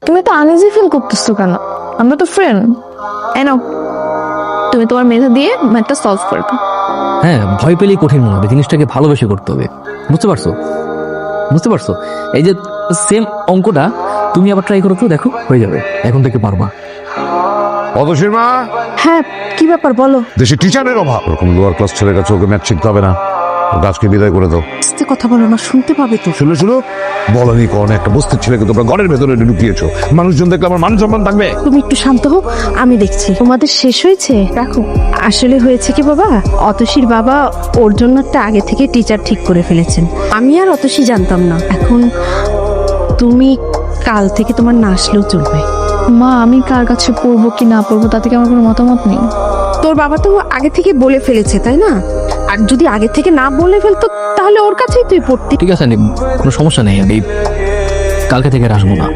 তুমি তো uneasy feel করতেছো কেন? আমরা তো ফ্রেন্ড। এনো, তুমি তোমার মেধা দিয়ে ম্যাথটা সলভ করে দাও। হ্যাঁ, ভয় পেলেই কঠিন মনে হবে, জিনিসটাকে ভালোবেসে করতে হবে। বুঝতে পারছো? বুঝতে পারছো? এই যে সেম অঙ্কটা তুমি আবার ট্রাই করো তো, দেখো হয়ে যাবে, এখন থেকে পারবা। অতসীর মা, হ্যাঁ, কি ব্যাপার বলো? দেশে টিচারের অভাব। এরকম লোয়ার ক্লাস ছেলের কাছে ওকে ম্যাথ শিখতে হবে না, ওকে আজকে বিদায় করে দাও। আস্তে কথা বলো না, শুনতে পাবে তো। শুনো শুনো, বলনি কোন একটা বস্তির ছেলেকে তোমরা ঘরের ভেতরে ঢুকিয়েছো, মানুষজন দেখলে আমার মান সম্মান থাকবে? তুমি একটু শান্ত হও, আমি দেখছি। তোমাদের শেষ হয়েছে? রাখো। আসলে হয়েছে কি বাবা, অতসীর বাবা ওর জন্য একটা আগে থেকে টিচার ঠিক করে ফেলেছেন। আমি আর অতসী জানতাম না। এখন তুমি কাল থেকে তোমার না আসলেও চলবে। মা, আমি কার কাছে পড়বো কি না পড়বো তাতে কি আমার কোনো মতামত নেই। তোর বাবা তো আগে থেকে বলে ফেলেছে, তাই না? আর যদি আগে থেকে না বলে ফেলতো তাহলে ওর কাছেই তুই পড়তি। ঠিক আছে, কোনো সমস্যা নেই, আমি কালকে থেকে আর আসবো না।